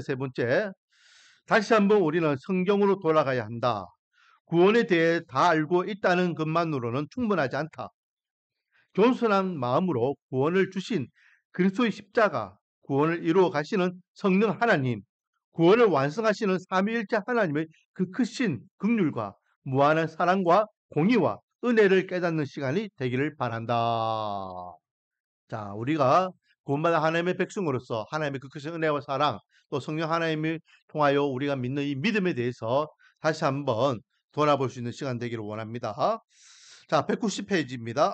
세 번째, 다시 한번 우리는 성경으로 돌아가야 한다. 구원에 대해 다 알고 있다는 것만으로는 충분하지 않다. 겸손한 마음으로 구원을 주신 그리스도의 십자가, 구원을 이루어 가시는 성령 하나님, 구원을 완성하시는 삼위일체 하나님의 그 크신 긍휼과 무한한 사랑과 공의와 은혜를 깨닫는 시간이 되기를 바란다. 자, 우리가 구원받은 하나님의 백성으로서 하나님의 그 크신 은혜와 사랑, 또 성령 하나님을 통하여 우리가 믿는 이 믿음에 대해서 다시 한번 돌아볼 수 있는 시간 되기를 원합니다. 자, 190페이지입니다.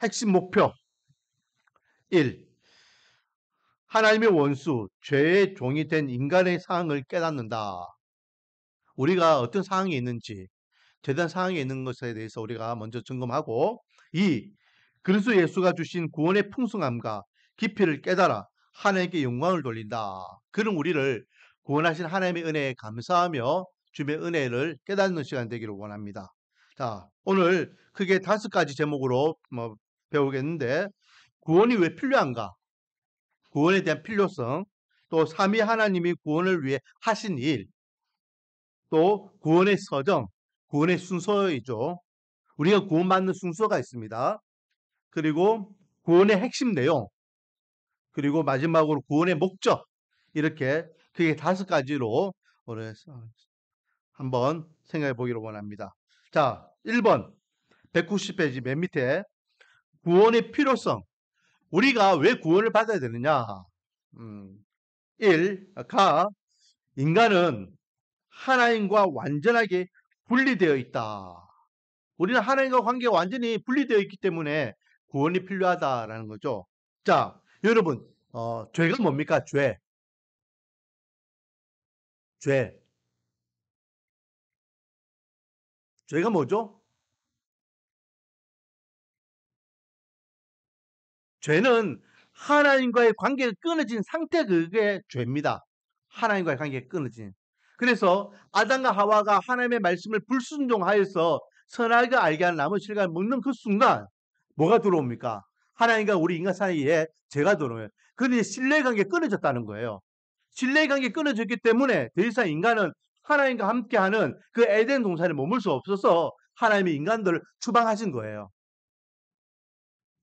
핵심 목표 1. 하나님의 원수, 죄의 종이 된 인간의 상황을 깨닫는다. 우리가 어떤 상황에 있는지, 재단 상황에 있는 것에 대해서 우리가 먼저 점검하고, 2. 그리스도 예수가 주신 구원의 풍성함과 깊이를 깨달아 하나님께 영광을 돌린다. 그럼 우리를 구원하신 하나님의 은혜에 감사하며 주의 은혜를 깨닫는 시간 되기를 원합니다. 자, 오늘 크게 5가지 제목으로 배우겠는데, 구원이 왜 필요한가? 구원에 대한 필요성, 또 삼위 하나님이 구원을 위해 하신 일, 또 구원의 서정, 구원의 순서이죠. 우리가 구원받는 순서가 있습니다. 그리고 구원의 핵심 내용, 그리고 마지막으로 구원의 목적, 이렇게 크게 5가지로 오늘 한번 생각해 보기를 원합니다. 자, 1번 190페이지 맨 밑에 구원의 필요성, 우리가 왜 구원을 받아야 되느냐? 1. 인간은 하나님과 완전하게 분리되어 있다. 우리는 하나님과 관계가 완전히 분리되어 있기 때문에 구원이 필요하다라는 거죠. 자, 여러분, 죄가 뭡니까? 죄. 죄가 뭐죠? 죄는 하나님과의 관계가 끊어진 상태, 그게 죄입니다. 하나님과의 관계가 끊어진. 그래서 아담과 하와가 하나님의 말씀을 불순종하여서 선악을 알게 하는 나무 실과를 먹는 그 순간 뭐가 들어옵니까? 하나님과 우리 인간 사이에 죄가 들어오요. 그런데 신뢰관계가 끊어졌다는 거예요. 신뢰관계가 끊어졌기 때문에 더 이상 인간은 하나님과 함께하는 그 에덴 동산에 머물 수 없어서 하나님이 인간들을 추방하신 거예요.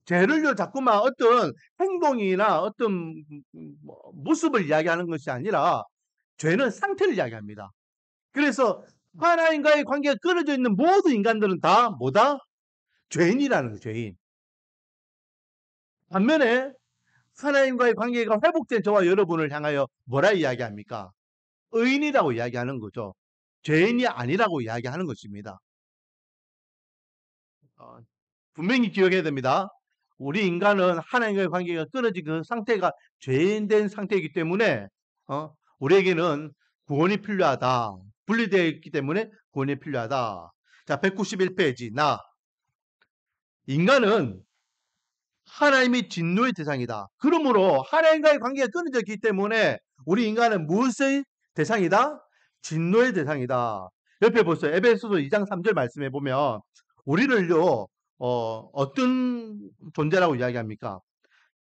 죄를요, 자꾸만 어떤 행동이나 어떤 모습을 이야기하는 것이 아니라 죄는 상태를 이야기합니다. 그래서 하나님과의 관계가 끊어져 있는 모든 인간들은 다 뭐다? 죄인이라는 거예요, 죄인. 반면에 하나님과의 관계가 회복된 저와 여러분을 향하여 뭐라 이야기합니까? 의인이라고 이야기하는 거죠. 죄인이 아니라고 이야기하는 것입니다. 분명히 기억해야 됩니다. 우리 인간은 하나님과의 관계가 끊어진 그 상태가 죄인된 상태이기 때문에 우리에게는 구원이 필요하다. 분리되어 있기 때문에 구원이 필요하다. 자, 191페이지 인간은 하나님이 진노의 대상이다. 그러므로 하나님과의 관계가 끊어졌기 때문에 우리 인간은 무엇의 대상이다? 진노의 대상이다. 옆에 보세요. 에베소서 2장 3절 말씀해 보면 우리를요, 어떤 존재라고 이야기합니까?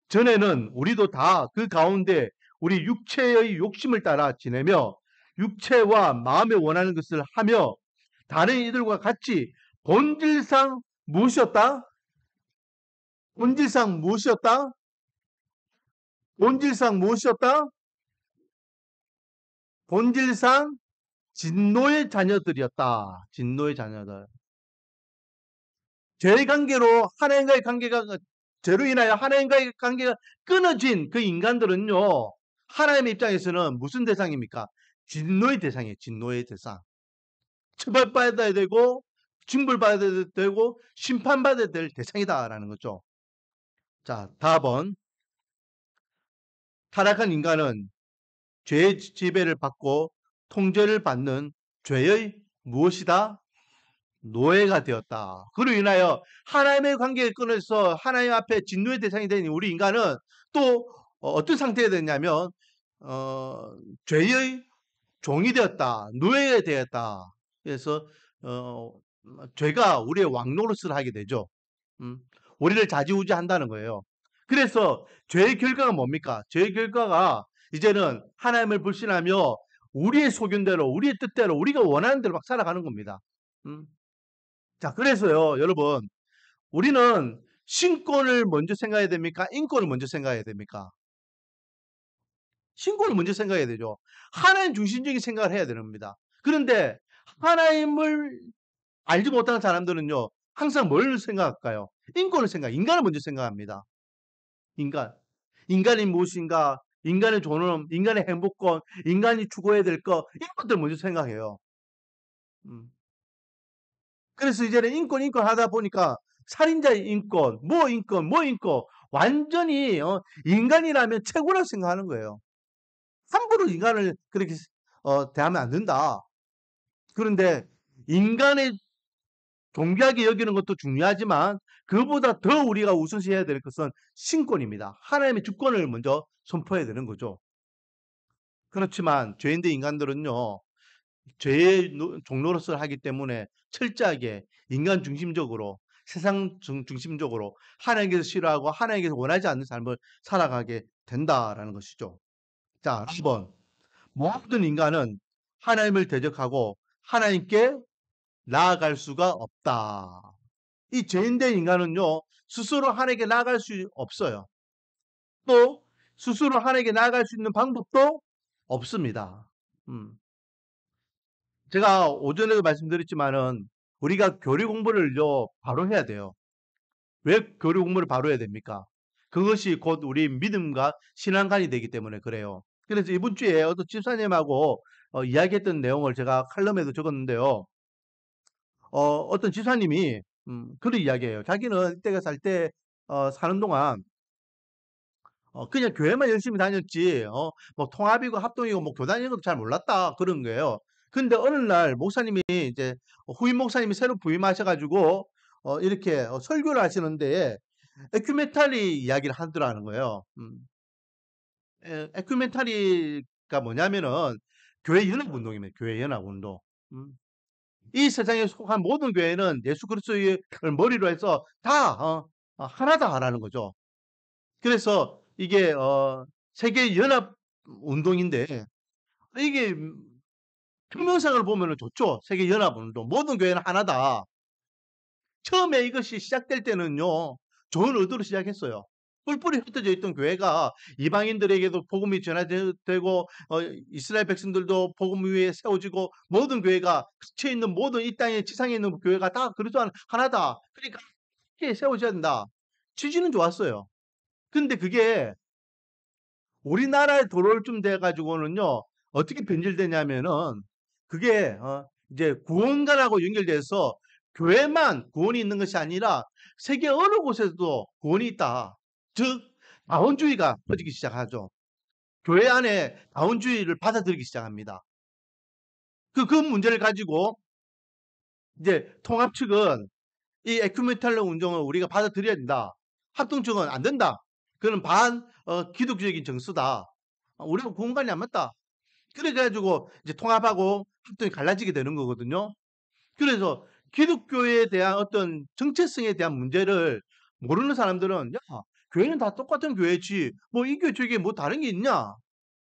전에는 우리도 다 그 가운데 우리 육체의 욕심을 따라 지내며 육체와 마음에 원하는 것을 하며 다른 이들과 같이 본질상 무엇이었다? 본질상 무엇이었다? 본질상 무엇이었다? 본질상 진노의 자녀들이었다. 진노의 자녀들. 죄의 관계로 하나님과의 관계가 죄로 인하여 하나님과의 관계가 끊어진 그 인간들은요. 하나님의 입장에서는 무슨 대상입니까? 진노의 대상이에요. 진노의 대상. 처벌받아야 되고 징벌받아야 되고 심판받아야 될 대상이다라는 거죠. 자, 다음은 타락한 인간은 죄의 지배를 받고 통제를 받는 죄의 무엇이다? 노예가 되었다. 그로 인하여 하나님의 관계를 끊어서 하나님 앞에 진노의 대상이 된 우리 인간은 또 어떤 상태가 됐냐면 죄의 종이 되었다. 노예가 되었다. 그래서 죄가 우리의 왕노릇을 하게 되죠. 우리를 좌지우지한다는 거예요. 그래서 죄의 결과가 뭡니까? 죄의 결과가 이제는 하나님을 불신하며 우리의 소견대로, 우리의 뜻대로, 우리가 원하는 대로 막 살아가는 겁니다. 자, 그래서요, 여러분, 우리는 신권을 먼저 생각해야 됩니까? 인권을 먼저 생각해야 됩니까? 신권을 먼저 생각해야 되죠. 하나님 중심적인 생각을 해야 되는 겁니다. 그런데 하나님을 알지 못하는 사람들은요, 항상 뭘 생각할까요? 인권을 인간을 먼저 생각합니다. 인간. 인간이 무엇인가, 인간의 존엄, 인간의 행복권, 인간이 추구해야 될 것, 이런 것들 먼저 생각해요. 음. 그래서 이제는 인권 하다 보니까 살인자의 인권, 뭐 인권, 완전히 인간이라면 최고라고 생각하는 거예요. 함부로 인간을 그렇게 대하면 안 된다. 그런데 인간의 존귀하게 여기는 것도 중요하지만 그보다 더 우리가 우선시해야 될 것은 신권입니다. 하나님의 주권을 먼저 선포해야 되는 거죠. 그렇지만 죄인된 인간들은요, 죄의 종로릇을 하기 때문에 철저하게 인간 중심적으로, 세상 중심적으로 하나님께서 싫어하고 하나님께서 원하지 않는 삶을 살아가게 된다라는 것이죠. 자, 한번 모든 인간은 하나님을 대적하고 하나님께 나아갈 수가 없다. 이 죄인된 인간은요, 스스로 하나님께 나아갈 수 없어요. 또 스스로 하나님께 나아갈 수 있는 방법도 없습니다. 음. 제가 오전에도 말씀드렸지만은 우리가 교리 공부를요, 바로 해야 돼요. 왜 교리 공부를 바로 해야 됩니까? 그것이 곧 우리 믿음과 신앙관이 되기 때문에 그래요. 그래서 이번 주에 어떤 집사님하고 이야기했던 내용을 제가 칼럼에도 적었는데요. 어떤 집사님이 그런 이야기예요. 자기는 이때가 살 때 사는 동안 그냥 교회만 열심히 다녔지 뭐 통합이고 합동이고 뭐 교단 이런 것도 잘 몰랐다 그런 거예요. 근데 어느 날 목사님이 이제 후임 목사님이 새로 부임하셔 가지고 이렇게 설교를 하시는데 에큐멘탈리 이야기를 하더라는 거예요. 에큐멘탈리가 뭐냐면은 교회 연합 운동입니다. 교회 연합 운동. 음. 이 세상에 속한 모든 교회는 예수 그리스도를 머리로 해서 다 하나다라는 거죠. 그래서 이게 세계 연합 운동인데 이게 표면상을 보면은 좋죠. 세계 연합 운동. 모든 교회는 하나다. 처음에 이것이 시작될 때는요. 좋은 의도로 시작했어요. 뿔뿔이 흩어져 있던 교회가 이방인들에게도 복음이 전해되고 이스라엘 백성들도 복음 위에 세워지고 모든 교회가 지체 있는 모든 이 땅에 지상에 있는 교회가 다 그리스도 하나다. 그러니까 이렇게 세워져야 된다. 취지는 좋았어요. 근데 그게 우리나라에 들어올 쯤 돼 가지고는요. 어떻게 변질되냐면은 그게 이제 구원관하고 연결돼서 교회만 구원이 있는 것이 아니라 세계 어느 곳에서도 구원이 있다. 즉 다원주의가 퍼지기 시작하죠. 교회 안에 다원주의를 받아들이기 시작합니다. 그 문제를 가지고 이제 통합 측은 이 에큐메탈로 운동을 우리가 받아들여야 된다. 합동 측은 안 된다. 그는 기독교적인 정수다. 우리가 구원관이 안 맞다. 그래 가지고 이제 통합하고 합동이 갈라지게 되는 거거든요. 그래서 기독교에 대한 어떤 정체성에 대한 문제를 모르는 사람들은 야, 교회는 다 똑같은 교회지. 뭐 이 교회 저 교회 뭐 다른 게 있냐?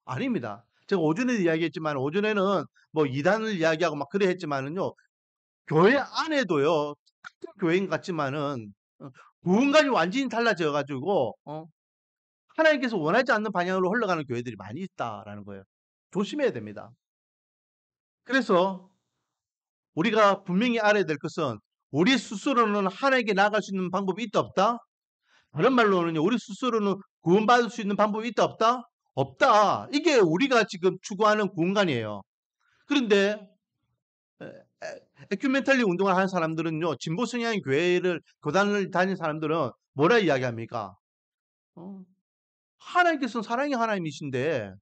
아닙니다. 제가 오전에도 이야기했지만 오전에는 뭐 이단을 이야기하고 막 그래 했지만은요. 교회 안에도요. 같은 교회인 것 같지만은 구원관이 완전히 달라져 가지고 하나님께서 원하지 않는 방향으로 흘러가는 교회들이 많이 있다라는 거예요. 조심해야 됩니다. 그래서 우리가 분명히 알아야 될 것은 우리 스스로는 하나님께 나아갈 수 있는 방법이 있다 없다? 다른 말로는요. 우리 스스로는 구원받을 수 있는 방법이 있다 없다? 없다. 이게 우리가 지금 추구하는 구원관이에요. 그런데 에큐멘탈리 운동을 하는 사람들은요. 진보 성향의 교단을 다니는 사람들은 뭐라 이야기합니까? 어, 하나님께서는 사랑의 하나님이신데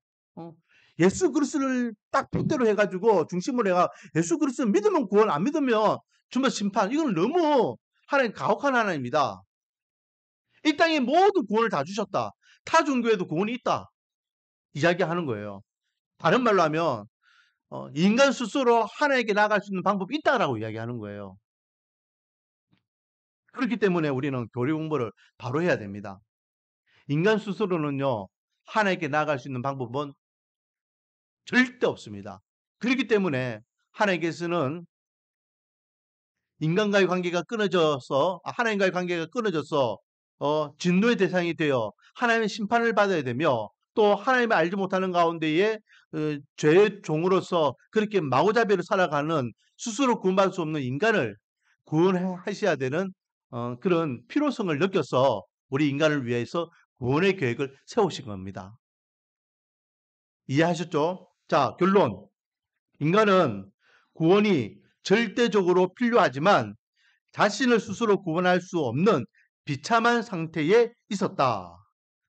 예수 그리스도를 딱 푯대로 해가지고 중심으로 해가 예수 그리스도 믿으면 구원 안 믿으면 주면 심판 이건 너무 하나님 가혹한 하나님이다. 이 땅에 모든 구원을 다 주셨다. 타 종교에도 구원이 있다. 이야기하는 거예요. 다른 말로 하면 인간 스스로 하나님께 나아갈 수 있는 방법이 있다라고 이야기하는 거예요. 그렇기 때문에 우리는 교리 공부를 바로 해야 됩니다. 인간 스스로는요, 하나님께 나아갈 수 있는 방법은 절대 없습니다. 그렇기 때문에 하나님께서는 인간과의 관계가 끊어져서 하나님과의 관계가 끊어져서 진노의 대상이 되어 하나님의 심판을 받아야 되며 또 하나님을 알지 못하는 가운데에 죄의 종으로서 그렇게 마구잡이로 살아가는 스스로 구원받을 수 없는 인간을 구원하셔야 되는 그런 필요성을 느껴서 우리 인간을 위해서 구원의 계획을 세우신 겁니다. 이해하셨죠? 자, 결론. 인간은 구원이 절대적으로 필요하지만 자신을 스스로 구원할 수 없는 비참한 상태에 있었다.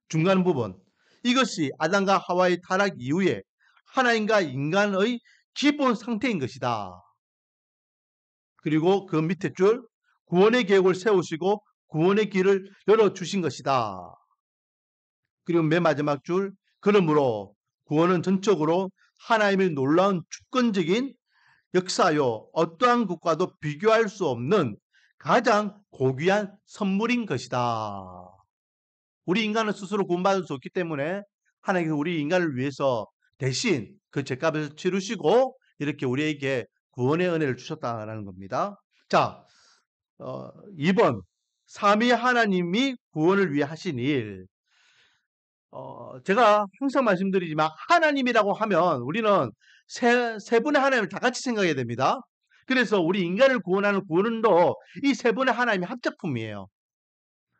중간 부분. 이것이 아담과 하와의 타락 이후에 하나님과 인간의 기본 상태인 것이다. 그리고 그 밑에 줄 구원의 계획을 세우시고 구원의 길을 열어주신 것이다. 그리고 맨 마지막 줄 그러므로 구원은 전적으로 하나님의 놀라운 주권적인 역사요 어떠한 것과도 비교할 수 없는 가장 고귀한 선물인 것이다. 우리 인간은 스스로 구원받을 수 없기 때문에 하나님께서 우리 인간을 위해서 대신 그 죄값을 치르시고 이렇게 우리에게 구원의 은혜를 주셨다는 겁니다. 자, 2번 삼위 하나님이 구원을 위해 하신 일. 제가 항상 말씀드리지만 하나님이라고 하면 우리는 세 분의 하나님을 다 같이 생각해야 됩니다. 그래서 우리 인간을 구원하는 구원도 이 세 분의 하나님의 합작품이에요.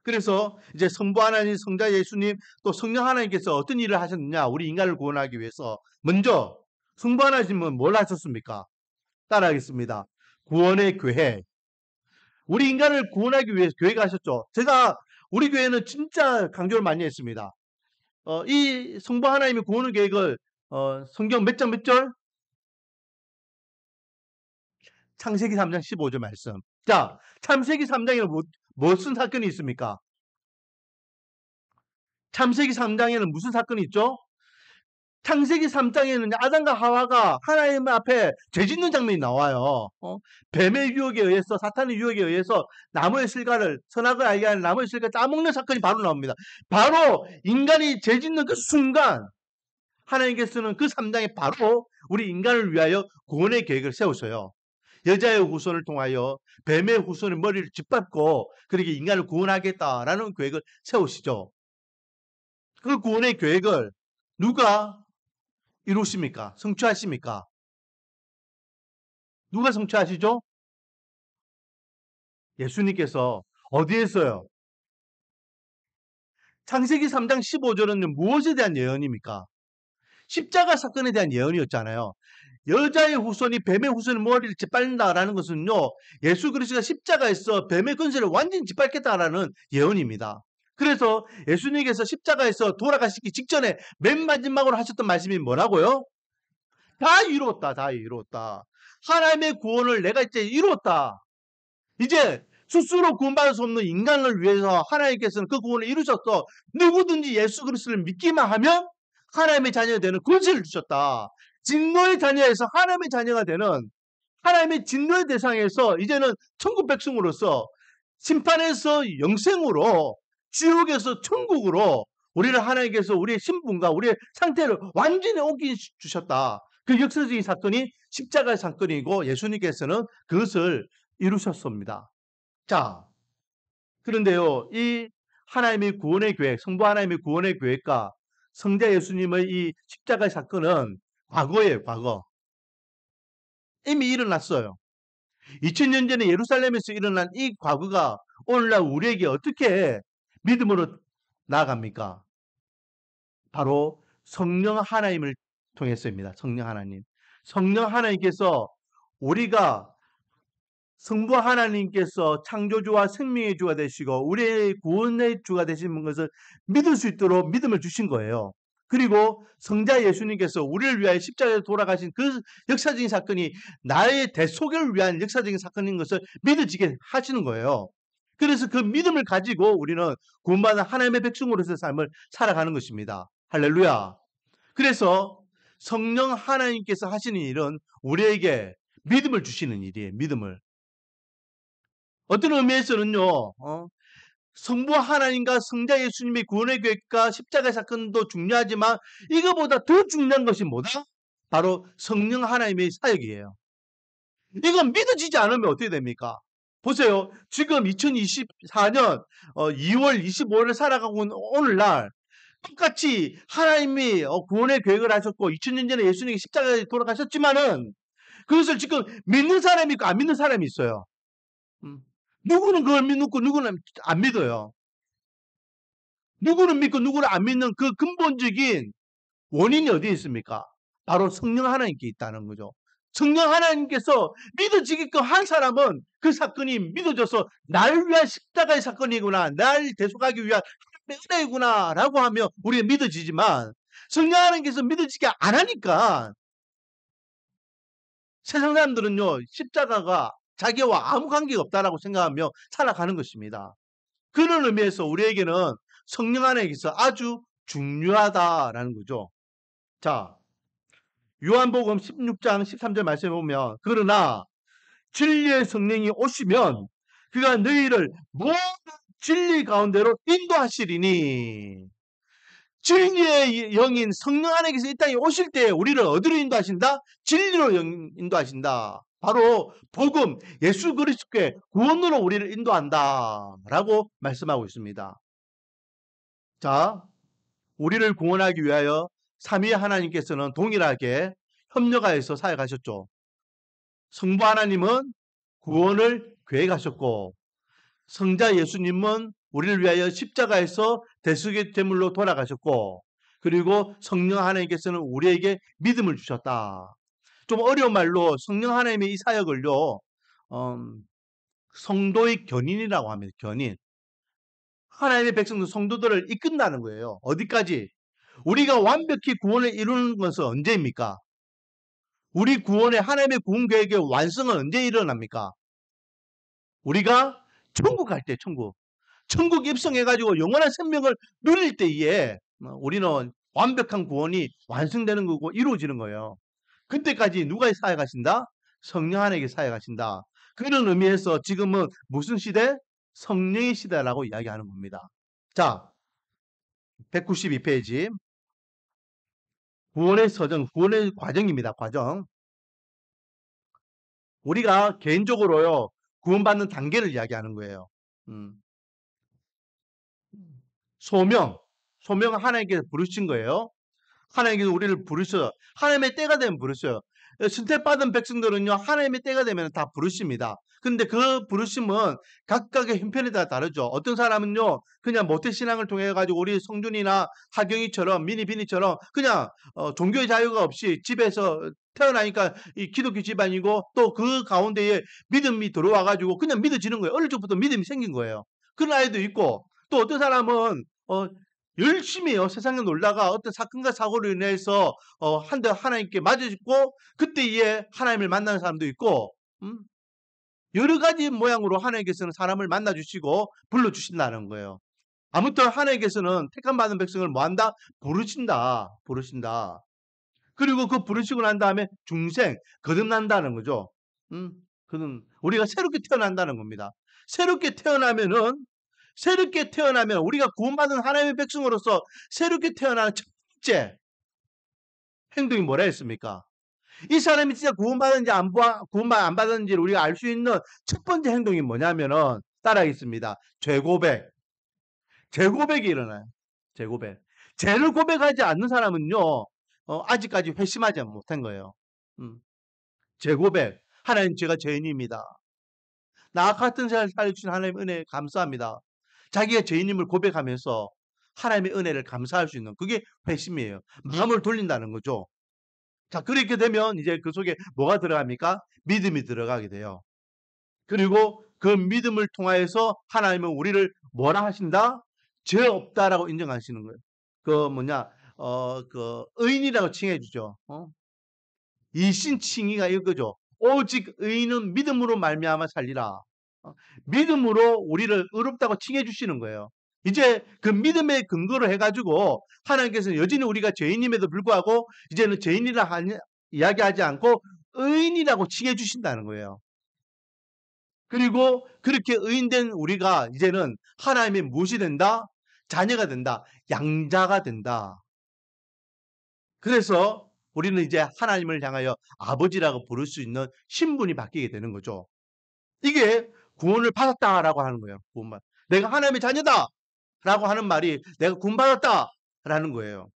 그래서 이제 성부 하나님, 성자 예수님, 또 성령 하나님께서 어떤 일을 하셨느냐, 우리 인간을 구원하기 위해서. 먼저 성부 하나님은 뭘 하셨습니까? 따라하겠습니다. 구원의 계획. 우리 인간을 구원하기 위해서 계획하셨죠. 제가 우리 교회는 진짜 강조를 많이 했습니다. 이 성부 하나님의 구원의 계획을 성경 몇 장 몇 절? 창세기 3장 15절 말씀. 자, 창세기 3장에는 무슨 사건이 있습니까? 창세기 3장에는 무슨 사건이 있죠? 창세기 3장에는 아담과 하와가 하나님 앞에 죄짓는 장면이 나와요. 뱀의 유혹에 의해서, 사탄의 유혹에 의해서 나무의 실과를, 선악을 알게 하는 나무의 실과를 따먹는 사건이 바로 나옵니다. 바로 인간이 죄짓는 그 순간 하나님께서는 그 3장에 바로 우리 인간을 위하여 구원의 계획을 세우셔요. 여자의 후손을 통하여 뱀의 후손의 머리를 짓밟고 그렇게 인간을 구원하겠다라는 계획을 세우시죠. 그 구원의 계획을 누가 이루십니까? 성취하십니까? 누가 성취하시죠? 예수님께서 어디에서요? 창세기 3장 15절은 무엇에 대한 예언입니까? 십자가 사건에 대한 예언이었잖아요. 여자의 후손이 뱀의 후손의 머리를 짓밟는다라는 것은요, 예수 그리스도가 십자가에서 뱀의 권세를 완전히 짓밟겠다라는 예언입니다. 그래서 예수님께서 십자가에서 돌아가시기 직전에 맨 마지막으로 하셨던 말씀이 뭐라고요? 다 이루었다, 다 이루었다. 하나님의 구원을 내가 이제 이루었다. 이제 스스로 구원받을 수 없는 인간을 위해서 하나님께서는 그 구원을 이루셨어. 누구든지 예수 그리스도를 믿기만 하면 하나님의 자녀가 되는 권세를 주셨다. 진노의 자녀에서 하나님의 자녀가 되는 하나님의 진노의 대상에서 이제는 천국 백성으로서 심판에서 영생으로 지옥에서 천국으로 우리를 하나님께서 우리의 신분과 우리의 상태를 완전히 옮겨 주셨다. 그 역사적인 사건이 십자가의 사건이고 예수님께서는 그것을 이루셨습니다. 자, 그런데요, 이 하나님의 구원의 계획, 성부 하나님의 구원의 계획과 성자 예수님의 이 십자가의 사건은 과거예요, 과거. 이미 일어났어요. 2000년 전에 예루살렘에서 일어난 이 과거가 오늘날 우리에게 어떻게 믿음으로 나아갑니까? 바로 성령 하나님을 통해서입니다. 성령 하나님. 성령 하나님께서 우리가 성부 하나님께서 창조주와 생명의 주가 되시고 우리의 구원의 주가 되신 것을 믿을 수 있도록 믿음을 주신 거예요. 그리고 성자 예수님께서 우리를 위하여 십자가에 돌아가신 그 역사적인 사건이 나의 대속을 위한 역사적인 사건인 것을 믿어지게 하시는 거예요. 그래서 그 믿음을 가지고 우리는 구원받은 하나님의 백성으로서의 삶을 살아가는 것입니다. 할렐루야. 그래서 성령 하나님께서 하시는 일은 우리에게 믿음을 주시는 일이에요. 믿음을. 어떤 의미에서는요, 성부 하나님과 성자 예수님의 구원의 계획과 십자가의 사건도 중요하지만 이거보다 더 중요한 것이 뭐다? 바로 성령 하나님의 사역이에요. 이건 믿어지지 않으면 어떻게 됩니까? 보세요. 지금 2024년 2월 25일을 살아가고 있는 오늘날 똑같이 하나님이 구원의 계획을 하셨고 2000년 전에 예수님이 십자가에 돌아가셨지만은 그것을 지금 믿는 사람이 있고 안 믿는 사람이 있어요. 음. 누구는 그걸 믿고 누구는 안 믿어요. 누구는 믿고 누구는 안 믿는 그 근본적인 원인이 어디에 있습니까? 바로 성령 하나님께 있다는 거죠. 성령 하나님께서 믿어지게끔 한 사람은 그 사건이 믿어져서 나를 위한 십자가의 사건이구나, 날 대속하기 위한 은혜구나 라고 하며 우리가 믿어지지만 성령 하나님께서 믿어지게 안 하니까 세상 사람들은요, 십자가가 자기와 아무 관계가 없다라고 생각하며 살아가는 것입니다. 그런 의미에서 우리에게는 성령 하나님께서 아주 중요하다라는 거죠. 자, 요한복음 16장 13절 말씀해 보면 그러나 진리의 성령이 오시면 그가 너희를 모든 진리 가운데로 인도하시리니 진리의 영인 성령 하나님께서 이 땅에 오실 때 우리를 어디로 인도하신다? 진리로 인도하신다. 바로 복음 예수 그리스도의 구원으로 우리를 인도한다라고 말씀하고 있습니다. 자, 우리를 구원하기 위하여 삼위 하나님께서는 동일하게 협력하여서 사역하셨죠. 성부 하나님은 구원을 계획하셨고 성자 예수님은 우리를 위하여 십자가에서 대속의 제물로 돌아가셨고 그리고 성령 하나님께서는 우리에게 믿음을 주셨다. 좀 어려운 말로 성령 하나님의 이 사역을요. 성도의 견인이라고 합니다. 견인. 하나님의 백성들 성도들을 이끈다는 거예요. 어디까지? 우리가 완벽히 구원을 이루는 것은 언제입니까? 우리 구원의 하나님의 구원 계획의 완성은 언제 일어납니까? 우리가 천국 갈 때, 천국. 천국 입성해가지고 영원한 생명을 누릴 때에 우리는 완벽한 구원이 완성되는 거고 이루어지는 거예요. 그때까지 누가 사역하신다? 성령 하나님께 사역하신다. 그런 의미에서 지금은 무슨 시대? 성령의 시대라고 이야기하는 겁니다. 자, 192페이지. 구원의 서정, 구원의 과정입니다. 과정. 우리가 개인적으로요, 구원받는 단계를 이야기하는 거예요. 소명, 소명은 하나님께서 부르신 거예요. 하나님께서 우리를 부르셔요. 하나님의 때가 되면 부르셔요. 선택받은 백성들은요, 하나님의 때가 되면 다 부르십니다. 근데 그 부르심은 각각의 형편에 따라 다르죠. 어떤 사람은요, 그냥 모태신앙을 통해 가지고 우리 성준이나 하경이처럼, 미니비니처럼 그냥 종교의 자유가 없이 집에서 태어나니까 이 기독교 집안이고 또 그 가운데에 믿음이 들어와 가지고 그냥 믿어지는 거예요. 어릴 적부터 믿음이 생긴 거예요. 그런 아이도 있고 또 어떤 사람은 열심히요. 세상에 놀다가 어떤 사건과 사고로 인해서 한 대 하나님께 맞아주고 그때에 하나님을 만나는 사람도 있고 여러 가지 모양으로 하나님께서는 사람을 만나주시고 불러주신다는 거예요. 아무튼 하나님께서는 택함 받은 백성을 뭐한다? 부르신다. 부르신다. 그리고 그 부르시고 난 다음에 중생, 거듭난다는 거죠. 그는 우리가 새롭게 태어난다는 겁니다. 새롭게 태어나면 우리가 구원받은 하나님의 백성으로서 새롭게 태어나는 첫 번째 행동이 뭐라 했습니까? 이 사람이 진짜 구원받았는지 안 받았는지를 우리가 알 수 있는 첫 번째 행동이 뭐냐면은 따라하겠습니다. 죄고백. 죄고백이 일어나요. 죄고백. 죄를 고백하지 않는 사람은요, 아직까지 회심하지 못한 거예요. 죄고백. 하나님, 제가 죄인입니다. 나 같은 삶을 살려주신 하나님의 은혜에 감사합니다. 자기가 죄인임을 고백하면서 하나님의 은혜를 감사할 수 있는 그게 회심이에요. 마음을 돌린다는 거죠. 자, 그렇게 되면 이제 그 속에 뭐가 들어갑니까? 믿음이 들어가게 돼요. 그리고 그 믿음을 통하여서 하나님은 우리를 뭐라 하신다? 죄 없다라고 인정하시는 거예요. 그 뭐냐, 그 의인이라고 칭해 주죠. 이신칭의가 이거죠. 오직 의인은 믿음으로 말미암아 살리라. 믿음으로 우리를 의롭다고 칭해 주시는 거예요. 이제 그 믿음의 근거로 해가지고 하나님께서는 여전히 우리가 죄인임에도 불구하고 이제는 죄인이라 이야기하지 않고 의인이라고 칭해 주신다는 거예요. 그리고 그렇게 의인된 우리가 이제는 하나님의 무엇이 된다? 자녀가 된다. 양자가 된다. 그래서 우리는 이제 하나님을 향하여 아버지라고 부를 수 있는 신분이 바뀌게 되는 거죠. 이게 구원을 받았다라고 하는 거예요. 구원받. 내가 하나님의 자녀다라고 하는 말이 내가 구원받았다라는 거예요.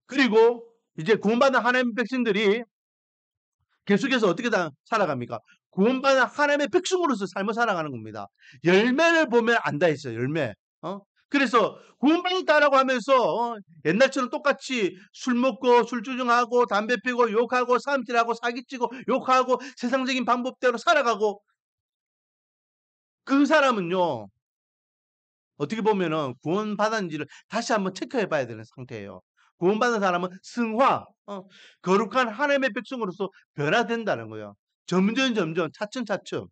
그리고 이제 구원받은 하나님의 백성들이 계속해서 어떻게 살아갑니까? 구원받은 하나님의 백성으로서 삶을 살아가는 겁니다. 열매를 보면 안다 했어요. 열매. 그래서 구원받았다라고 하면서 옛날처럼 똑같이 술 먹고 술주정하고 담배 피고 욕하고 싸움질하고 사기치고 욕하고 세상적인 방법대로 살아가고 그 사람은요. 어떻게 보면은 구원받았는지를 다시 한번 체크해 봐야 되는 상태예요. 구원받은 사람은 승화, 거룩한 하나님의 백성으로서 변화된다는 거예요. 점점 차츰차츰.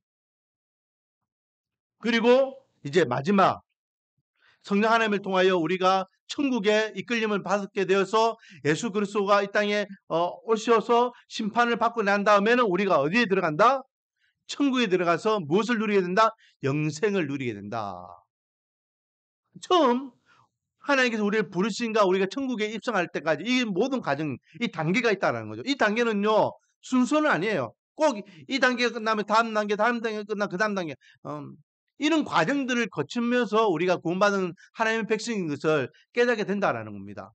그리고 이제 마지막 성령 하나님을 통하여 우리가 천국의 이끌림을 받게 되어서 예수 그리스도가 이 땅에 오셔서 심판을 받고 난 다음에는 우리가 어디에 들어간다? 천국에 들어가서 무엇을 누리게 된다? 영생을 누리게 된다. 처음 하나님께서 우리를 부르신가 우리가 천국에 입성할 때까지 이 모든 과정, 이 단계가 있다는 거죠. 이 단계는요. 순서는 아니에요. 꼭 이 단계가 끝나면 다음 단계, 다음 단계가 끝나면 그 다음 단계. 이런 과정들을 거치면서 우리가 구원받은 하나님의 백성인 것을 깨닫게 된다는 겁니다.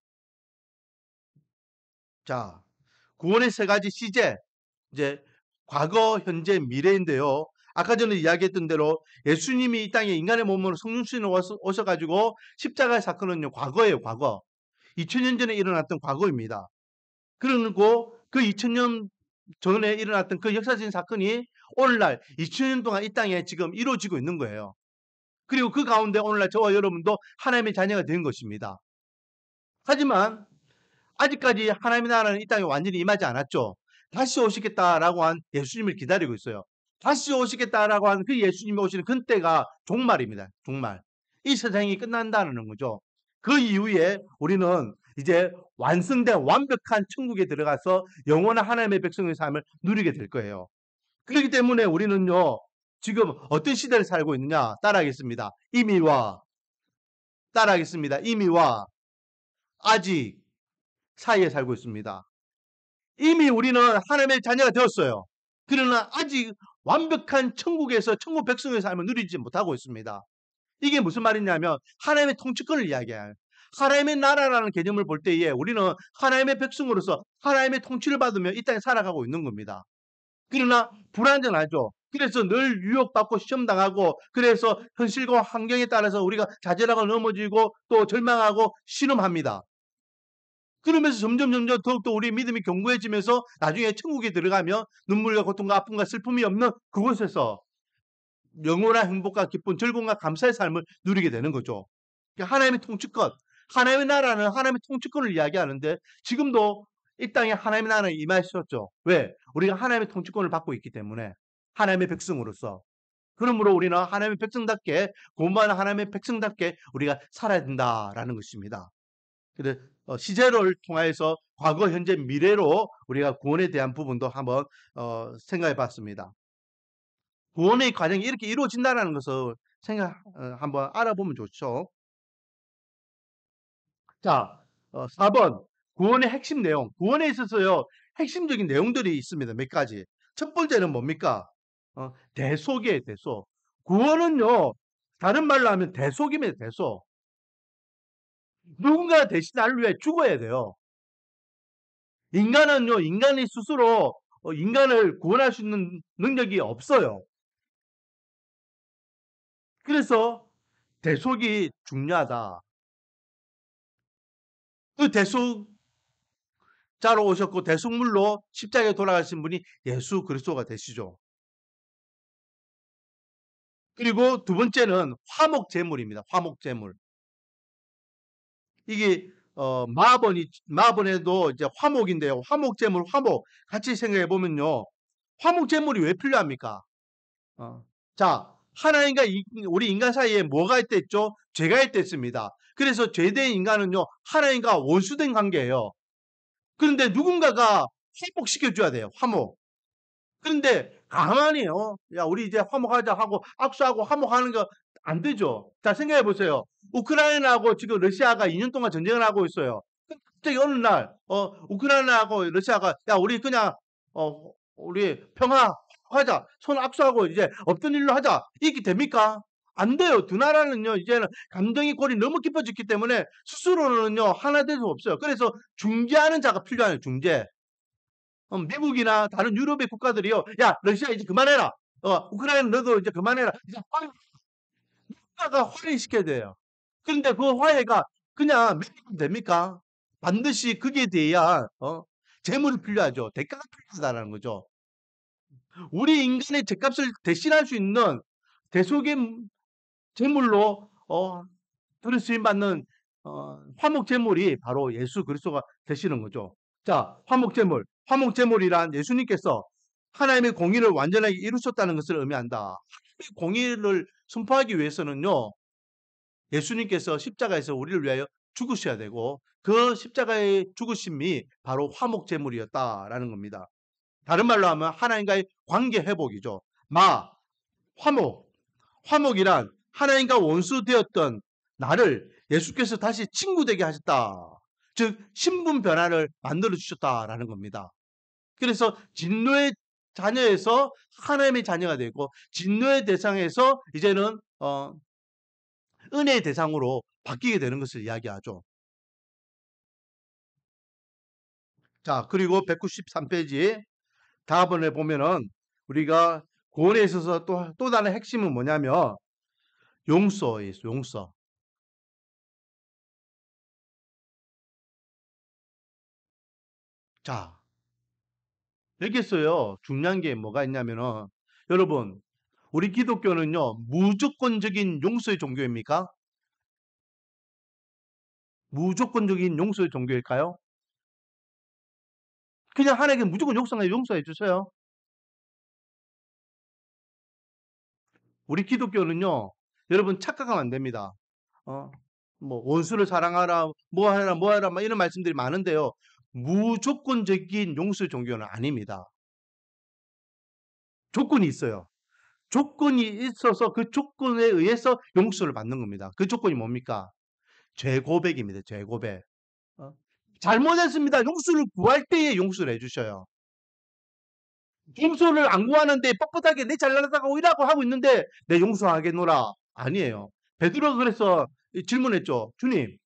자, 구원의 세 가지 시제, 이제 과거, 현재, 미래인데요. 아까 전에 이야기했던 대로 예수님이 이 땅에 인간의 몸으로 성령 수인으로 오셔가지고 십자가의 사건은요. 과거예요. 과거. 2000년 전에 일어났던 과거입니다. 그리고 그 2000년 전에 일어났던 그 역사적인 사건이 오늘날 2000년 동안 이 땅에 지금 이루어지고 있는 거예요. 그리고 그 가운데 오늘날 저와 여러분도 하나님의 자녀가 된 것입니다. 하지만 아직까지 하나님의 나라는 이 땅에 완전히 임하지 않았죠. 다시 오시겠다라고 한 예수님을 기다리고 있어요. 다시 오시겠다라고 하는 그 예수님이 오시는 그때가 종말입니다. 종말. 이 세상이 끝난다는 거죠. 그 이후에 우리는 이제 완성된 완벽한 천국에 들어가서 영원한 하나님의 백성의 삶을 누리게 될 거예요. 그렇기 때문에 우리는요. 지금 어떤 시대를 살고 있느냐 따라하겠습니다. 이미와 아직 사이에 살고 있습니다. 이미 우리는 하나님의 자녀가 되었어요. 그러나 아직 완벽한 천국에서 천국 백성의 삶을 누리지 못하고 있습니다. 이게 무슨 말이냐면 하나님의 통치권을 이야기해요. 하나님의 나라라는 개념을 볼 때에 우리는 하나님의 백성으로서 하나님의 통치를 받으며 이 땅에 살아가고 있는 겁니다. 그러나 불안정하죠. 그래서 늘 유혹받고 시험당하고 그래서 현실과 환경에 따라서 우리가 좌절하고 넘어지고 또 절망하고 신음합니다. 그러면서 점점 더욱더 우리 믿음이 견고해지면서 나중에 천국에 들어가면 눈물과 고통과 아픔과 슬픔이 없는 그곳에서 영원한 행복과 기쁨, 즐거움과 감사의 삶을 누리게 되는 거죠. 하나님의 통치권, 하나님의 나라는 하나님의 통치권을 이야기하는데 지금도 이 땅에 하나님의 나라에 임하셨죠. 왜? 우리가 하나님의 통치권을 받고 있기 때문에 하나님의 백성으로서. 그러므로 우리는 하나님의 백성답게 구원받은 하나님의 백성답게 우리가 살아야 된다라는 것입니다. 그래서 시제를 통해서 과거, 현재, 미래로 우리가 구원에 대한 부분도 한번 생각해 봤습니다. 구원의 과정이 이렇게 이루어진다는 것을 한번 알아보면 좋죠. 자, 4번 구원의 핵심 내용. 구원에 있어서요. 핵심적인 내용들이 있습니다. 몇 가지. 첫 번째는 뭡니까? 대속이에요. 대속. 구원은요. 다른 말로 하면 대속입니다. 대속. 누군가 대신 나를 위해 죽어야 돼요. 인간은요. 인간이 스스로 인간을 구원할 수 있는 능력이 없어요. 그래서 대속이 중요하다. 그 대속자로 오셨고 대속물로 십자가에 돌아가신 분이 예수 그리스도가 되시죠. 그리고 두 번째는 화목제물입니다. 화목제물. 이게 마하본에도 이제 화목인데요. 화목제물, 화목 같이 생각해 보면요. 화목제물이 왜 필요합니까? 자, 하나님과 우리 인간 사이에 뭐가 있댔죠? 죄가 있댔습니다. 그래서 죄된 인간은요. 하나님과 원수된 관계예요. 그런데 누군가가 회복시켜줘야 돼요. 화목. 그런데 가만히 야 우리 이제 화목하자 하고 악수하고 화목하는 거 안 되죠. 자 생각해 보세요. 우크라이나하고 지금 러시아가 2년 동안 전쟁을 하고 있어요. 갑자기 어느 날 우크라이나하고 러시아가 야 우리 그냥 우리 평화하자 손 악수하고 이제 없던 일로 하자 이게 됩니까? 안 돼요. 두 나라는요 이제는 감정의 골이 너무 깊어졌기 때문에 스스로는요 하나 될 수 없어요. 그래서 중재하는 자가 필요해요. 중재. 미국이나 다른 유럽의 국가들이요. 야 러시아 이제 그만해라. 우크라이나 너도 이제 그만해라. 이제 국가가 화해시켜야 돼요. 그런데 그 화해가 그냥 맺으면 됩니까? 반드시 그게 돼야 재물이 필요하죠. 대가가 필요하다는 거죠. 우리 인간의 죗값을 대신할 수 있는 대속의 재물로 들을 수임 받는 화목 제물이 바로 예수 그리스도가 되시는 거죠. 자, 화목 제물. 화목 제물이란 예수님께서 하나님의 공의를 완전하게 이루셨다는 것을 의미한다. 하나님의 공의를 선포하기 위해서는요. 예수님께서 십자가에서 우리를 위하여 죽으셔야 되고 그 십자가의 죽으심이 바로 화목 제물이었다라는 겁니다. 다른 말로 하면 하나님과의 관계 회복이죠. 화목. 화목이란 하나님과 원수 되었던 나를 예수께서 다시 친구 되게 하셨다. 즉 신분 변화를 만들어 주셨다라는 겁니다. 그래서 진노의 자녀에서 하나님의 자녀가 되고 진노의 대상에서 이제는 은혜의 대상으로 바뀌게 되는 것을 이야기하죠. 자, 그리고 193페이지 다음번에 보면은 우리가 구원에 있어서 또 다른 핵심은 뭐냐면 용서에 있어, 용서. 자, 여기서요, 중요한 게 뭐가 있냐면은 여러분, 우리 기독교는요, 무조건적인 용서의 종교입니까? 무조건적인 용서의 종교일까요? 그냥 하나님께 무조건 용서해 주세요. 우리 기독교는요, 여러분 착각하면 안 됩니다. 어, 뭐 원수를 사랑하라, 뭐 하라, 막 이런 말씀들이 많은데요. 무조건적인 용서의 종교는 아닙니다. 조건이 있어요. 조건이 있어서 그 조건에 의해서 용서를 받는 겁니다. 그 조건이 뭡니까? 죄 고백입니다. 죄 고백. 어? 잘못했습니다. 용서를 구할 때에 용서를 해주셔요. 용서를 안 구하는데 뻣뻣하게 내 잘나가고 이라고 하고 있는데 내 용서하겠노라. 아니에요. 베드로가 그래서 질문했죠. 주님,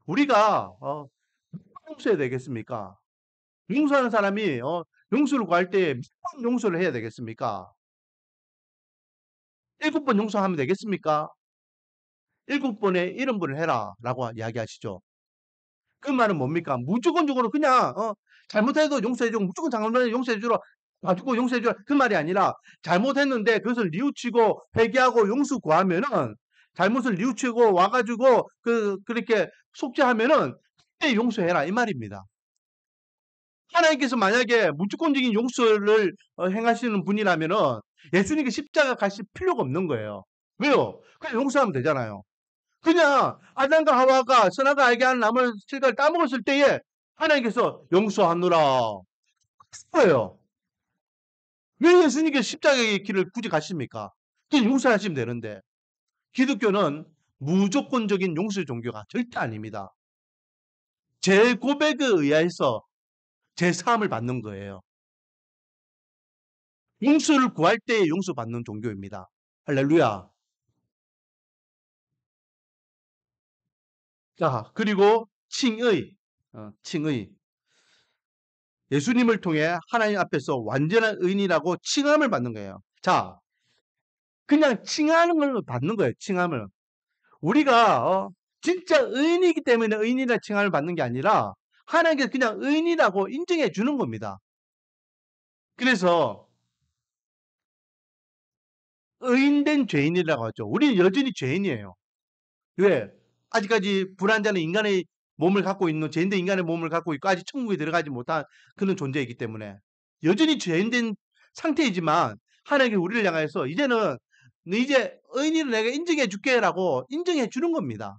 우리가 용서해야 되겠습니까? 용서하는 사람이 용서를 구할 때 몇 번 용서를 해야 되겠습니까? 7번 용서하면 되겠습니까? 7번에 70번을 해라 라고 이야기하시죠. 그 말은 뭡니까? 무조건적으로 그냥 잘못해도 용서해주고 무조건 잘못해도 용서해주라 가지고 용서해주라 그 말이 아니라 잘못했는데 그것을 뉘우치고 회개하고 용서 구하면은 잘못을 뉘우치고 와가지고 그렇게 속죄하면은 그때 용서해라 이 말입니다. 하나님께서 만약에 무조건적인 용서를 행하시는 분이라면은 예수님께 십자가 가실 필요가 없는 거예요. 왜요? 그냥 용서하면 되잖아요. 그냥 아담과 하와가 선악과 알게 하는 나무 실과를 따먹었을 때에 하나님께서 용서하노라 거예요. 왜 예수님께서 십자가의 길을 굳이 가십니까? 그냥 용서하시면 되는데 기독교는 무조건적인 용서의 종교가 절대 아닙니다. 제 고백에 의해서 제 사함을 받는 거예요. 용서를 구할 때에 용서받는 종교입니다. 할렐루야. 자, 그리고 칭의. 예수님을 통해 하나님 앞에서 완전한 의인이라고 칭함을 받는 거예요. 자, 그냥 칭하는 걸 받는 거예요. 칭함을. 우리가 진짜 의인이기 때문에 의인이라 칭함을 받는 게 아니라 하나님께서 그냥 의인이라고 인정해 주는 겁니다. 그래서 의인된 죄인이라고 하죠. 우리는 여전히 죄인이에요. 왜? 아직까지 불완전한 인간의 몸을 갖고 있는 죄인된 인간의 몸을 갖고 있고 아직 천국에 들어가지 못한 그런 존재이기 때문에 여전히 죄인된 상태이지만 하나님께 우리를 향해서 이제는 너 이제 의인을 내가 인정해 줄게라고 인정해 주는 겁니다.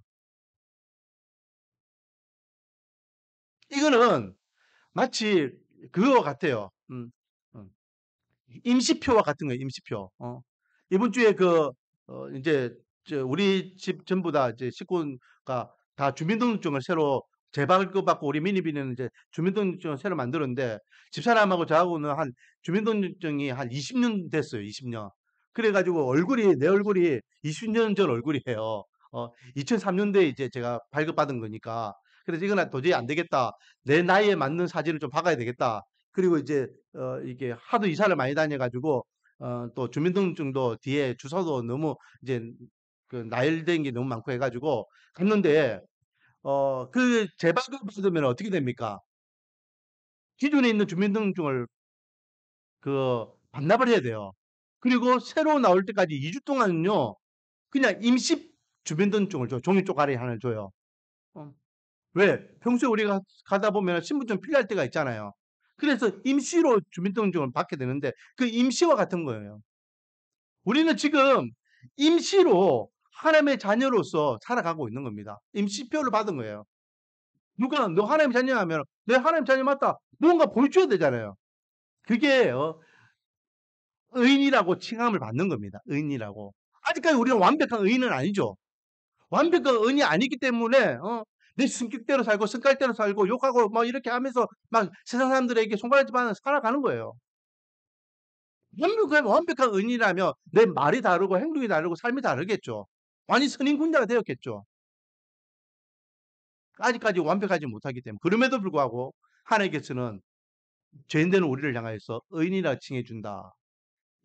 이거는 마치 그거 같아요. 임시표와 같은 거예요. 임시표. 이번 주에 이제 우리 집 전부 다 이제 식구가 다 주민등록증을 새로 재발급받고 우리 미니비는 이제 주민등록증을 새로 만들었는데 집사람하고 저하고는 한 주민등록증이 한 20년 됐어요. 20년. 그래가지고 내 얼굴이 20년 전 얼굴이에요. 2003년도에 이제 제가 발급받은 거니까. 그래서 이건 도저히 안 되겠다. 내 나이에 맞는 사진을 좀 박아야 되겠다. 그리고 이제 이게 하도 이사를 많이 다녀가지고 또 주민등록증도 뒤에 주소도 너무 이제 그 나열된 게 너무 많고 해가지고 갔는데 그 재발급 받으면 어떻게 됩니까? 기존에 있는 주민등록증을 반납을 해야 돼요. 그리고 새로 나올 때까지 2주 동안은요 그냥 임시 주민등록증을 줘요. 종이 쪼가리 하나를 줘요. 어. 왜? 평소에 우리가 가다 보면 신분증 필요할 때가 있잖아요. 그래서 임시로 주민등록증을 받게 되는데 그 임시와 같은 거예요. 우리는 지금 임시로 하나님의 자녀로서 살아가고 있는 겁니다. 임시표를 받은 거예요. 누가 너 하나님의 자녀 하면 내 하나님 자녀 맞다. 뭔가 보여줘야 되잖아요. 그게 의인이라고 칭함을 받는 겁니다. 의인이라고. 아직까지 우리는 완벽한 의인은 아니죠. 완벽한 의인이 아니기 때문에 내 성격대로 살고 성깔대로 살고 욕하고 뭐 이렇게 하면서 막 세상 사람들에게 손가락질하면서 살아가는 거예요. 완벽한 의인이라면 내 말이 다르고 행동이 다르고 삶이 다르겠죠. 완전 선인군자가 되었겠죠. 아직까지 완벽하지 못하기 때문에. 그럼에도 불구하고 하나님께서는 죄인되는 우리를 향하여서 의인이라 칭해준다.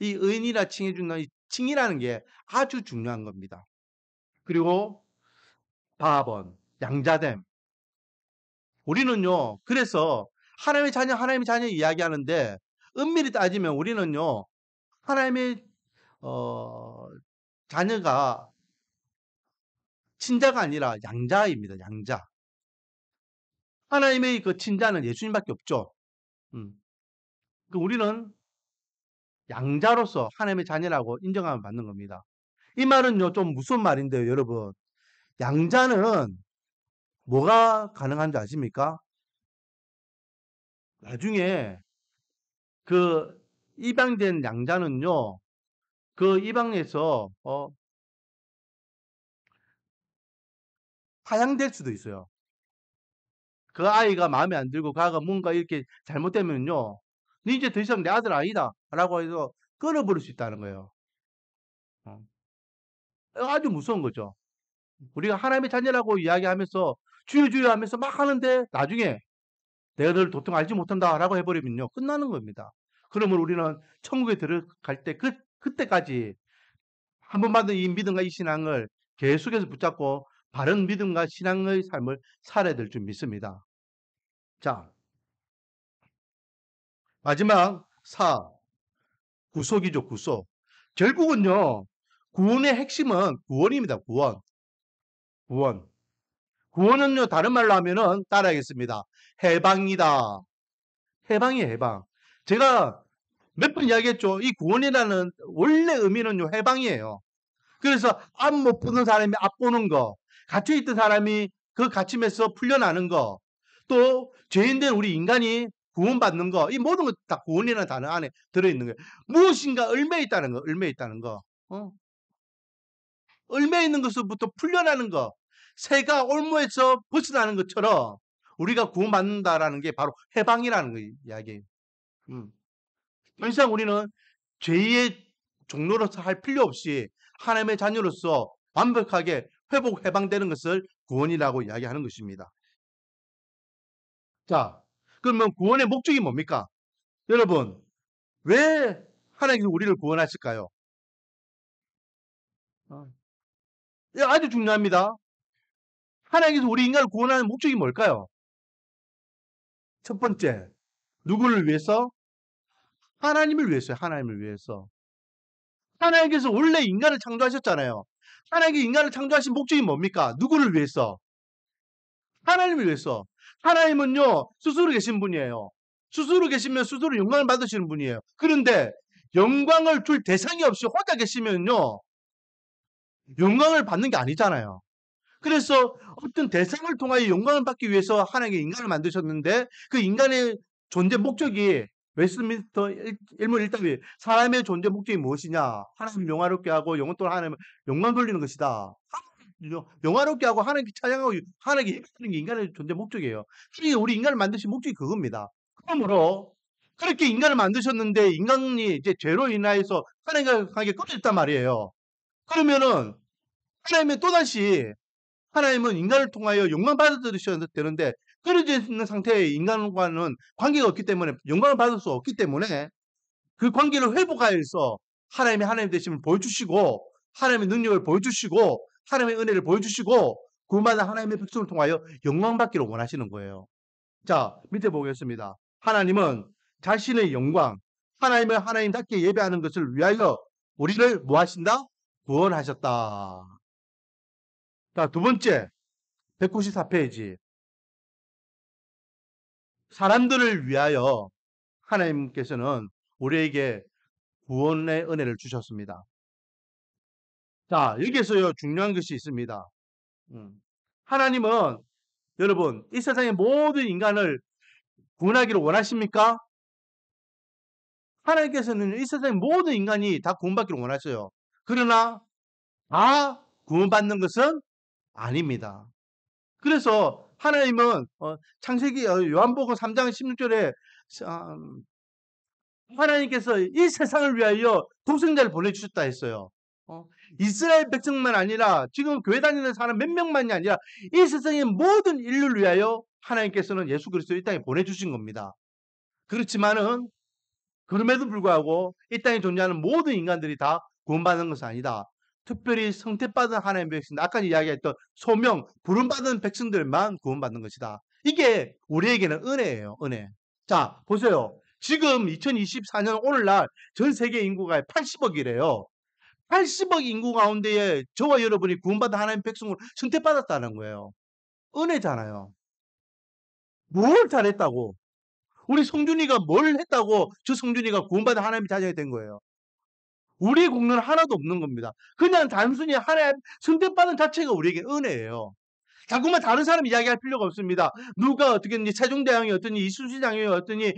이 의인이라 칭해준다. 이 칭이라는 게 아주 중요한 겁니다. 그리고 4번 양자됨. 우리는요. 그래서 하나님의 자녀 이야기하는데 엄밀히 따지면 우리는요. 하나님의 자녀가 친자가 아니라 양자입니다. 양자. 하나님의 그 친자는 예수님밖에 없죠. 음. 우리는 양자로서 하나님의 자녀라고 인정함을 받는 겁니다. 이 말은요, 좀 무서운 말인데요, 여러분. 양자는 뭐가 가능한 줄 아십니까? 나중에 그 입양된 양자는요, 그 입양에서 파양될 수도 있어요. 그 아이가 마음에 안 들고 가가 뭔가 이렇게 잘못되면요, 니 이제 더 이상 내 아들 아니다 라고 해서 끊어버릴 수 있다는 거예요. 어. 아주 무서운 거죠. 우리가 하나님의 자녀라고 이야기하면서 주여 주여 하면서 막 하는데 나중에 내가 너를 도통 알지 못한다 라고 해버리면요, 끝나는 겁니다. 그러면 우리는 천국에 들어갈 때 그때까지 한 번 받은 이 믿음과 이 신앙을 계속해서 붙잡고 바른 믿음과 신앙의 삶을 살아야 될 줄 믿습니다. 자, 마지막 4. 구속이죠, 구속. 결국은요, 구원의 핵심은 구원입니다, 구원. 구원. 구원은요, 다른 말로 하면은 따라하겠습니다. 해방이다. 해방이에요, 해방. 제가 몇 번 이야기했죠. 이 구원이라는 원래 의미는요, 해방이에요. 그래서 앞 못 보는 사람이 앞 보는 거, 갇혀있던 사람이 그 갇힘에서 풀려나는 거, 또 죄인된 우리 인간이 구원받는 거, 이 모든 것 다 구원이라는 단어 안에 들어있는 거예요. 무엇인가 얼매에 있다는 거, 얼매에 있다는 거. 얼매에 있는 것부터 풀려나는 거, 새가 올무에서 벗어나는 것처럼 우리가 구원받는다라는 게 바로 해방이라는 거 이야기예요. 더 이상 우리는 죄의 종로로서 할 필요 없이 하나님의 자녀로서 완벽하게 회복, 해방되는 것을 구원이라고 이야기하는 것입니다. 자, 그러면 구원의 목적이 뭡니까? 여러분, 왜 하나님께서 우리를 구원하실까요? 아주 중요합니다. 하나님께서 우리 인간을 구원하는 목적이 뭘까요? 첫 번째, 누구를 위해서? 하나님을 위해서요. 하나님을 위해서. 하나님께서 원래 인간을 창조하셨잖아요. 하나님께서 인간을 창조하신 목적이 뭡니까? 누구를 위해서? 하나님을 위해서. 하나님은요, 스스로 계신 분이에요. 스스로 계시면 스스로 영광을 받으시는 분이에요. 그런데 영광을 줄 대상이 없이 혼자 계시면요, 영광을 받는 게 아니잖아요. 그래서 어떤 대상을 통하여 영광을 받기 위해서 하나님이 인간을 만드셨는데 그 인간의 존재 목적이 웨스트민스터 일문 일답이 사람의 존재 목적이 무엇이냐? 하나님을 영화롭게 하고 영원토록 하나님을 영광 돌리는 것이다. 영화롭게 하고 하나님께 찬양하고 하나님께 예배하는 게 인간의 존재 목적이에요. 그러니까 우리 인간을 만드신 목적이 그겁니다. 그러므로 그렇게 인간을 만드셨는데 인간이 이제 죄로 인하여서 하나님께 꺼졌단 말이에요. 그러면은 하나님은 또다시 하나님은 인간을 통하여 영광 받아들이셔야 되는데 끊어져 있는 상태의 인간과는 관계가 없기 때문에 영광을 받을 수 없기 때문에 그 관계를 회복하여서 하나님 되심을 보여주시고 하나님의 능력을 보여주시고 하나님의 은혜를 보여주시고 구원받은 하나님의 백성을 통하여 영광 받기를 원하시는 거예요. 자, 밑에 보겠습니다. 하나님은 자신의 영광, 하나님을 하나님답게 예배하는 것을 위하여 우리를 뭐 하신다? 구원하셨다. 자, 두 번째, 194페이지. 사람들을 위하여 하나님께서는 우리에게 구원의 은혜를 주셨습니다. 자, 여기에서요, 중요한 것이 있습니다. 하나님은 여러분, 이 세상의 모든 인간을 구원하기를 원하십니까? 하나님께서는 이 세상의 모든 인간이 다 구원받기를 원하셔요. 그러나 다 구원받는 것은 아닙니다. 그래서 하나님은 창세기 요한복음 3장 16절에 하나님께서 이 세상을 위하여 독생자를 보내주셨다 했어요. 이스라엘 백성만 아니라 지금 교회 다니는 사람 몇 명만이 아니라 이 세상의 모든 인류를 위하여 하나님께서는 예수 그리스도를 이 땅에 보내주신 겁니다. 그렇지만은 그럼에도 불구하고 이 땅에 존재하는 모든 인간들이 다 구원받는 것은 아니다. 특별히 성택받은 하나님의 백성, 아까 이야기했던 소명, 부름받은 백성들만 구원받는 것이다. 이게 우리에게는 은혜예요. 은혜. 자, 보세요. 지금 2024년 오늘날 전 세계 인구가 80억이래요. 80억 인구 가운데에 저와 여러분이 구원받은 하나님의 백성으로 선택받았다는 거예요. 은혜잖아요. 뭘 잘했다고? 우리 성준이가 뭘 했다고 저 성준이가 구원받은 하나님의 자녀가 된 거예요. 우리의 공로는 하나도 없는 겁니다. 그냥 단순히 하나님 선택받은 자체가 우리에게 은혜예요. 자꾸만 다른 사람 이야기할 필요가 없습니다. 누가 어떻게든지 세종대왕이 어떠니 이순신 장군이 어떠니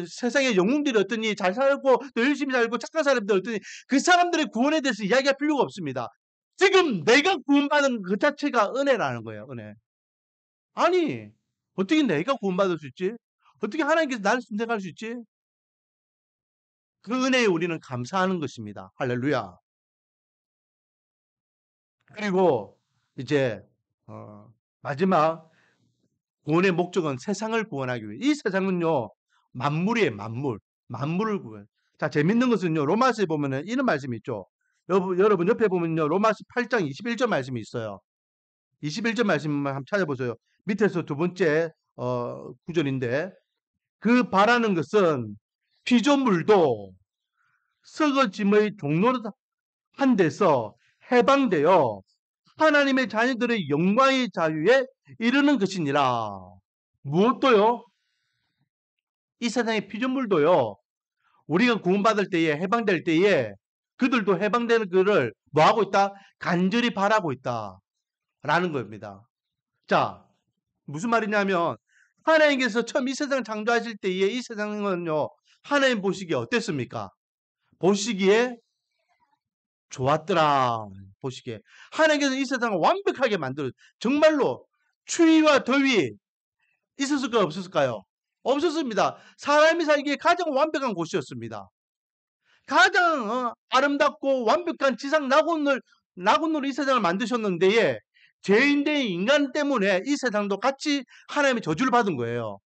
세상의 영웅들이 어떠니 잘 살고 또 열심히 살고 착한 사람들 어떠니 그 사람들의 구원에 대해서 이야기할 필요가 없습니다. 지금 내가 구원받은 그 자체가 은혜라는 거예요. 은혜. 아니 어떻게 내가 구원받을 수 있지? 어떻게 하나님께서 나를 선택할 수 있지? 그 은혜에 우리는 감사하는 것입니다. 할렐루야. 그리고 이제 마지막 구원의 목적은 세상을 구원하기 위해. 이 세상은요 만물이에요. 만물을 구원. 자, 재밌는 것은요 로마서에 보면은 이런 말씀이 있죠. 여러분 옆에 보면요 로마서 8장 21절 말씀이 있어요. 21절 말씀만 한번 찾아보세요. 밑에서 두 번째 구절인데 그 바라는 것은 피조물도 썩어짐의 종로로 한 데서 해방되어 하나님의 자녀들의 영광의 자유에 이르는 것이니라. 무엇도요? 이 세상의 피조물도요. 우리가 구원받을 때에 해방될 때에 그들도 해방되는 것을 뭐하고 있다? 간절히 바라고 있다. 라는 겁니다. 자, 무슨 말이냐면 하나님께서 처음 이 세상을 창조하실 때에 이 세상은요. 하나님 보시기에 어땠습니까? 보시기에 좋았더라. 보시기에. 하나님께서 이 세상을 완벽하게 만들어 정말로 추위와 더위 있었을까요? 없었을까요? 없었습니다. 사람이 살기에 가장 완벽한 곳이었습니다. 가장 아름답고 완벽한 지상 낙원으로 이 세상을 만드셨는데 죄인된 인간 때문에 이 세상도 같이 하나님의 저주를 받은 거예요.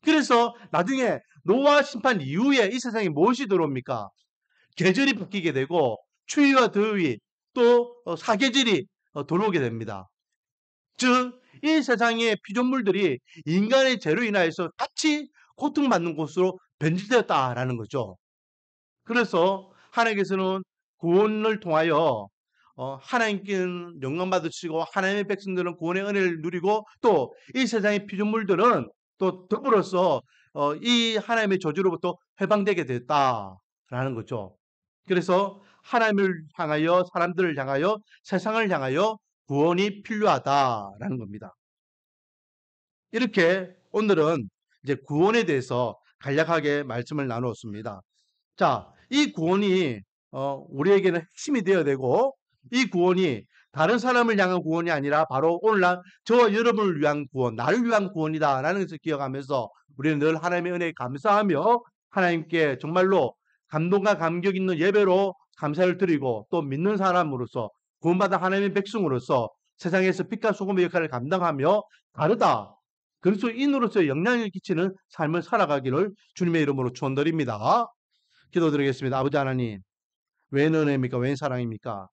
그래서 나중에 노아 심판 이후에 이 세상에 무엇이 들어옵니까? 계절이 바뀌게 되고 추위와 더위 또 사계절이 들어오게 됩니다. 즉 이 세상의 피조물들이 인간의 죄로 인하여서 같이 고통받는 곳으로 변질되었다라는 거죠. 그래서 하나님께서는 구원을 통하여 하나님께는 영광 받으시고 하나님의 백성들은 구원의 은혜를 누리고 또 이 세상의 피조물들은 또 더불어서 이 하나님의 저주로부터 해방되게 됐다라는 거죠. 그래서 하나님을 향하여 사람들을 향하여 세상을 향하여 구원이 필요하다라는 겁니다. 이렇게 오늘은 이제 구원에 대해서 간략하게 말씀을 나누었습니다. 자, 이 구원이 우리에게는 핵심이 되어야 되고 이 구원이 다른 사람을 향한 구원이 아니라 바로 오늘날 저와 여러분을 위한 구원, 나를 위한 구원이다라는 것을 기억하면서 우리는 늘 하나님의 은혜에 감사하며 하나님께 정말로 감동과 감격 있는 예배로 감사를 드리고 또 믿는 사람으로서 구원받은 하나님의 백성으로서 세상에서 빛과 소금의 역할을 감당하며 다르다. 그리스도인으로서 영향을 끼치는 삶을 살아가기를 주님의 이름으로 축원드립니다. 기도드리겠습니다. 아버지 하나님, 웬 은혜입니까? 웬 사랑입니까?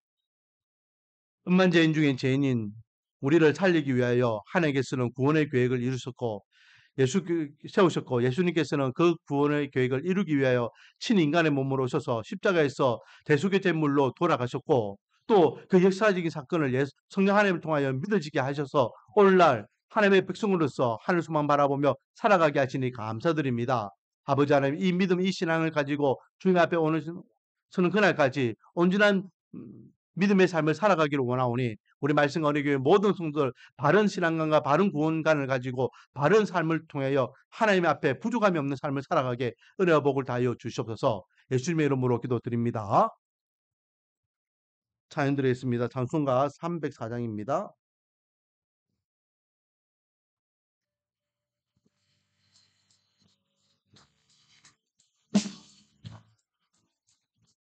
음만죄인 중엔 죄인인 우리를 살리기 위하여 하나님께서는 구원의 계획을 이루셨고 세우셨고 예수님께서는 그 구원의 계획을 이루기 위하여 친인간의 몸으로 오셔서 십자가에서 대속의 제물로 돌아가셨고 또 그 역사적인 사건을 성령 하나님을 통하여 믿어지게 하셔서 오늘날 하나님의 백성으로서 하늘 수만 바라보며 살아가게 하시니 감사드립니다. 아버지 하나님, 이 믿음, 이 신앙을 가지고 주님 앞에 서는 그날까지 온전한 믿음의 삶을 살아가기를 원하오니 우리 말씀과 언약교회 모든 성도들 바른 신앙관과 바른 구원관을 가지고 바른 삶을 통하여 하나님 앞에 부족함이 없는 삶을 살아가게 은혜와 복을 다하여 주시옵소서. 예수님의 이름으로 기도드립니다. 찬양 드리겠습니다. 찬송가 304장입니다.